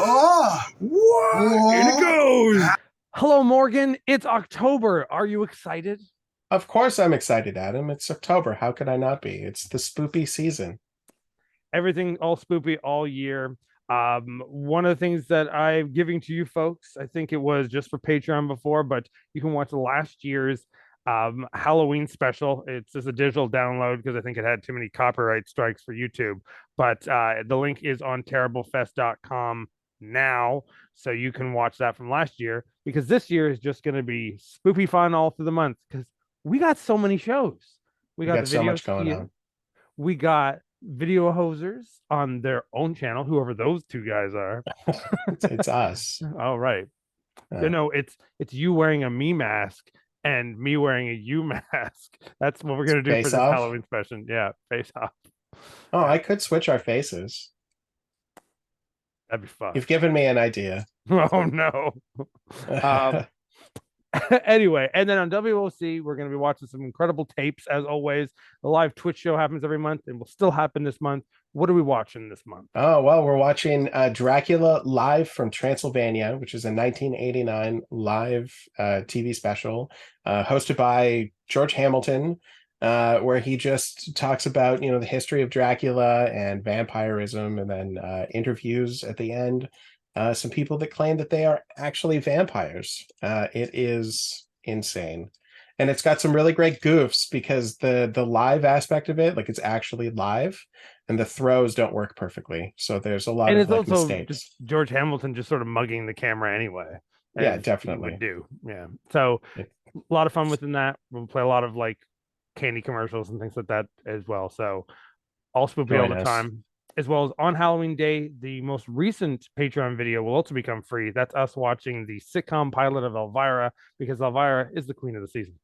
What? In it goes. Hello, Morgan. It's October. Are you excited? Of course I'm excited, Adam. It's October. How could I not be? It's the spoopy season. Everything all spoopy all year. One of the things that I'm giving to you folks, I think it was just for Patreon before, but you can watch last year's Halloween special. It's just a digital download because I think it had too many copyright strikes for YouTube. But the link is on terriblefest.com now, so you can watch that from last year because this year is just going to be spoopy fun all through the month because we got so many shows. We We got the got so video much going ski. on. We got video hosers on their own channel, whoever those two guys are. It's us. All right. You Uh, know, it's you wearing a me mask and me wearing a you mask. That's what we're gonna do for face this off. Halloween special. Yeah, face off. Oh, Yeah, I could switch our faces. that'd be fun. You've given me an idea. Oh no. Um, anyway, and then on WOC, we're going to be watching some incredible tapes as always. The live Twitch show happens every month and will still happen this month. What are we watching this month? Oh, well, we're watching Dracula live from Transylvania, which is a 1989 live TV special hosted by George Hamilton, where he just talks about, the history of Dracula and vampirism, and then interviews at the end some people that claim that they are actually vampires. It is insane. And it's got some really great goofs because the live aspect of it, like it's actually live, and the throws don't work perfectly. So there's a lot And of it's like also just mistakes. George Hamilton just sort of mugging the camera anyway, Yeah, as he would definitely. do. Yeah. So a lot of fun within that. We'll play a lot of like candy commercials and things like that as well. So all spoopy all Join the us. time. As well as on Halloween Day, the most recent Patreon video will also become free. That's us watching the sitcom pilot of Elvira because Elvira is the queen of the season.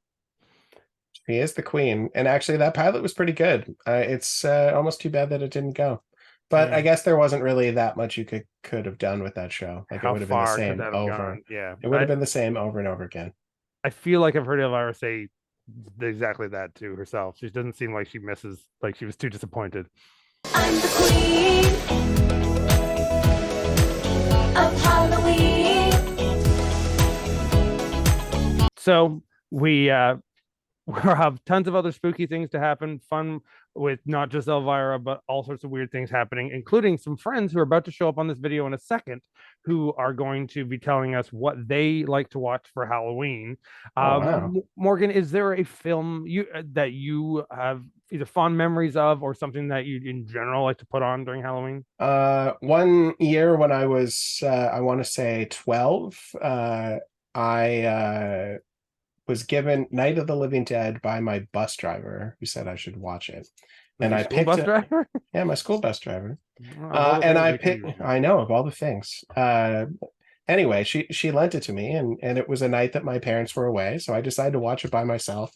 She is the queen. And actually, that pilot was pretty good. It's almost too bad that it didn't go. But Yeah. I guess there wasn't really that much you could have done with that show. Like it How would have been the far could same that have over. gone? Yeah. It would have been the same over and over again. I feel like I've heard Elvira say exactly that to herself. She doesn't seem like she misses, like she was too disappointed. I'm the queen of Halloween. So we'll have tons of other spooky things to happen, fun with not just Elvira, but all sorts of weird things happening, including some friends who are about to show up on this video in a second, who are going to be telling us what they like to watch for Halloween. Oh wow. Morgan, is there a film that you have either fond memories of or something that you in general like to put on during Halloween? One year when I was I want to say 12, I was given Night of the Living Dead by my bus driver who said I should watch it. Was And your I school picked bus it. driver? Yeah, my school bus driver. Of all the And things I they could picked, use. I know of all the things. Anyway, she lent it to me, and it was a night that my parents were away, so I decided to watch it by myself.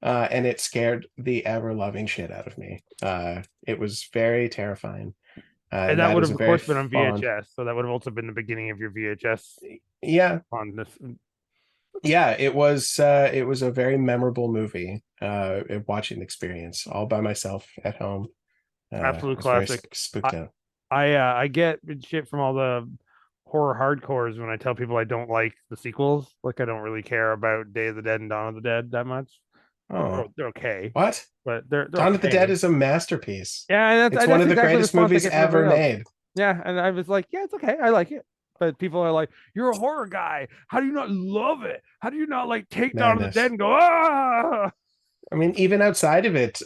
And it scared the ever-loving shit out of me. It was very terrifying. And And that that would is have, a of very course, been on fond. VHS. So that would have also been the beginning of your VHS Yeah, fondness. yeah, it was a very memorable movie, watching experience all by myself at home. I Absolute was very classic. spooked I out. I get shit from all the horror hardcores when I tell people I don't like the sequels. Like I don't really care about Day of the Dead and Dawn of the Dead that much. Oh, They're okay, what? but they're Dawn of the Dead okay. is a masterpiece. Yeah, and It's one that's of the exactly the greatest response I movies get from ever everybody else. made. Yeah, and I was like, yeah, it's okay. I like it. But people are like, you're a horror guy. How do you not love it? How do you not like take Dawn of the Dead Madness. and go, ah? I mean, even outside of it,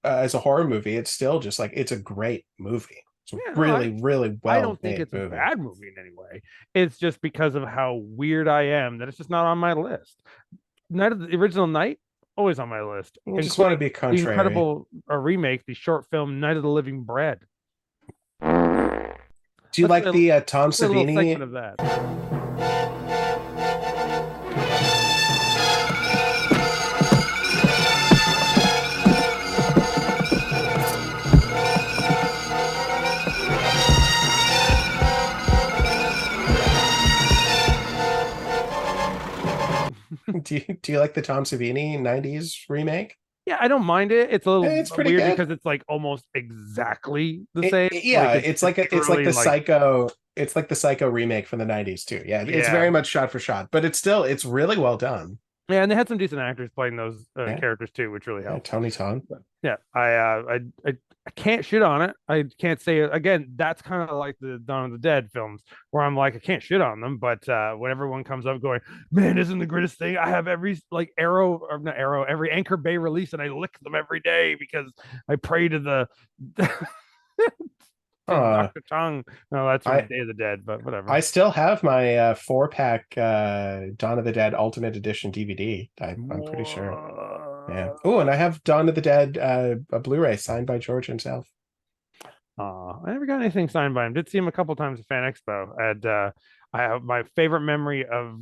as a horror movie, it's still just like it's a great movie. It's a Yeah, no, really, really I well don't think made it's a movie. bad movie in any way. It's just because of how weird I am that it's just not on my list. Night of the original Night, always on my list, You just want to including be the contrary. incredible remake, the short film Night of the Living Bread. Do you Let's like play, the Tom let's play a little segment Savini? of that. Do you like the Tom Savini '90s remake? Yeah, I don't mind it. It's a little It's pretty weird good. because it's like almost exactly the same. Yeah, Like it's it's like it's like literally the like Psycho. It's like the Psycho remake from the 90s too. Yeah, it's yeah. very much shot for shot, but it's really well done. Yeah, and they had some decent actors playing those Yeah, characters too, which really yeah, helped. Tony Todd. Yeah, I can't shit on it. I can't say it again. That's kind of like the Dawn of the Dead films, where I'm like, I can't shit on them, but when everyone comes up going, "Man, isn't the greatest thing?" I have every like Arrow or not Arrow, every Anchor Bay release, and I lick them every day because I pray to the to Uh, Dr. Tongue. No, that's from I Day of the Dead, but whatever. I still have my 4-pack Dawn of the Dead Ultimate Edition DVD. I'm pretty sure. Yeah. Oh, and I have Dawn of the Dead a Blu-ray signed by George himself. I never got anything signed by him. Did see him a couple times at Fan Expo, and I have my favorite memory of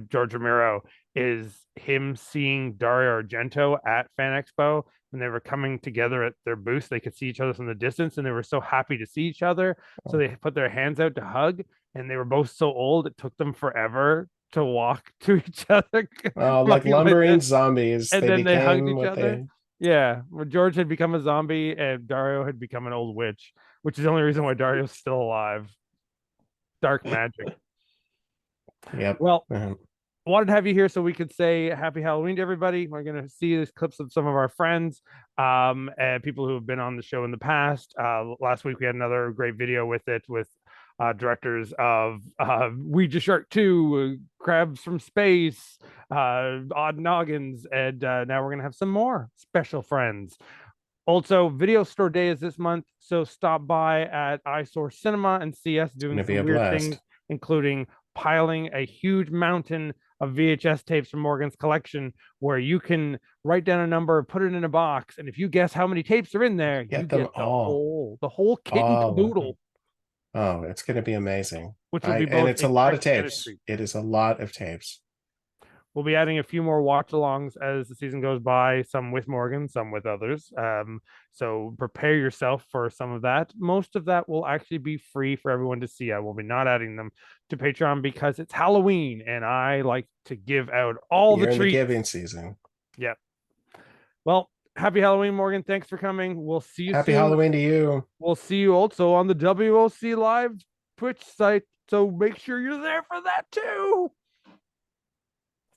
George Romero is him seeing Dario Argento at Fan Expo when they were coming together at their booth. They could see each other from the distance, and they were so happy to see each other. So they put their hands out to hug, and they were both so old it took them forever to walk to each other, Like lumbering zombies, and they then they hugged became each what other. they. Yeah, well, George had become a zombie and Dario had become an old witch, which is the only reason why Dario's still alive. Dark magic. Yep. Well, wanted to have you here so we could say happy Halloween to everybody. We're going to see these clips of some of our friends and people who have been on the show in the past. Last week we had another great video with it with directors of Ouija Shark 2, Crabs from Space, Odd Noggins, and now we're going to have some more special friends. Also, Video Store Day is this month, so stop by at iSource Cinema and see us doing Gonna be some a weird blast. things, including piling a huge mountain of VHS tapes from Morgan's collection, where you can write down a number, put it in a box, and if you guess how many tapes are in there, Get you them get all. the whole kit and All of them. caboodle, Oh, it's going to be amazing. which will be And both it's a a lot of treat and a tapes. treat. It is a lot of tapes. We'll be adding a few more watch-alongs as the season goes by, some with Morgan, some with others. So prepare yourself for some of that. Most of that will actually be free for everyone to see. I will be not adding them to Patreon because it's Halloween and I like to give out all You're the in the treats. giving season. Yep. Well, happy Halloween, Morgan. Thanks for coming. We'll see you Happy soon. Halloween to you. We'll see you also on the WOC Live Twitch site. So make sure you're there for that too.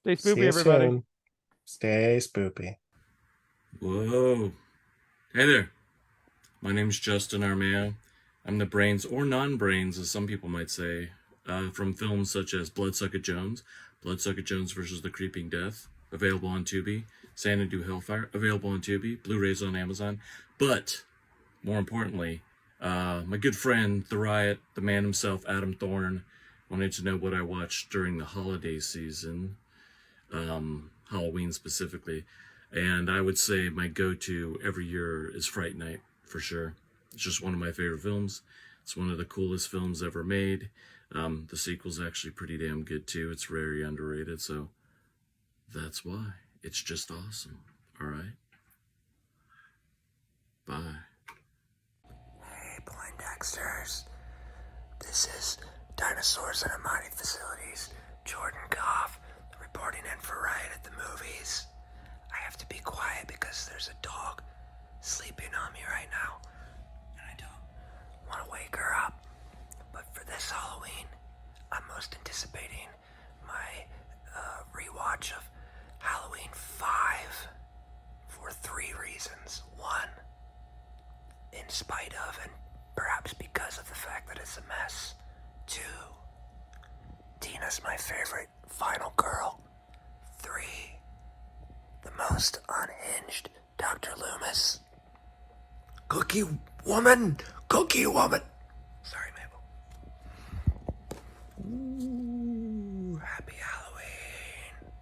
Stay See spoopy, you everybody. soon. Stay spoopy. Whoa. Hey there. My name's Justin Armao. I'm the brains, or non-brains, as some people might say, from films such as Bloodsucker Jones, Bloodsucker Jones versus the Creeping Death, available on Tubi, Xanadu Hellfire, available on Tubi, Blu-rays on Amazon. But, more importantly, my good friend, The Riot, the man himself, Adam Thorne, wanted to know what I watched during the holiday season. Halloween specifically, and I would say my go-to every year is Fright Night, for sure. It's just one of my favorite films. It's one of the coolest films ever made. The sequel's actually pretty damn good too. It's very underrated, so that's why. It's just awesome. All right? Bye. Hey, Poindexters. This is Dinosaurs and Amani Facilities. Jordin Goff, reporting in for Riot at the movies. I have to be quiet because there's a dog sleeping on me right now, and I don't want to wake her up. But for this Halloween, I'm most anticipating my rewatch of Halloween 5 for 3 reasons. 1, in spite of and perhaps because of the fact that it's a mess. 2, Tina's my favorite final girl. 3, the most unhinged Dr. Loomis. Cookie woman! Cookie woman! Sorry, Mabel. Ooh, happy Halloween.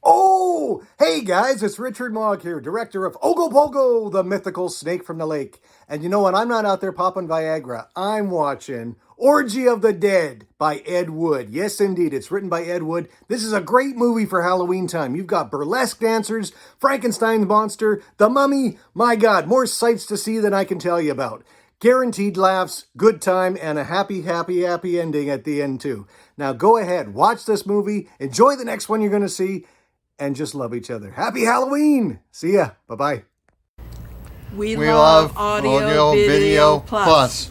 Oh, hey guys, it's Richard Mogg here, director of Ogopogo, the mythical snake from the lake. And you know what? I'm not out there popping Viagra. I'm watching Orgy of the Dead by Ed Wood. Yes, indeed. It's written by Ed Wood. This is a great movie for Halloween time. You've got burlesque dancers, Frankenstein's monster, the mummy. My God, more sights to see than I can tell you about. Guaranteed laughs, good time, and a happy, happy, happy ending at the end too. Now go ahead, watch this movie, enjoy the next one you're going to see, and just love each other. Happy Halloween. See ya. Bye-bye. We love Audio Video Plus.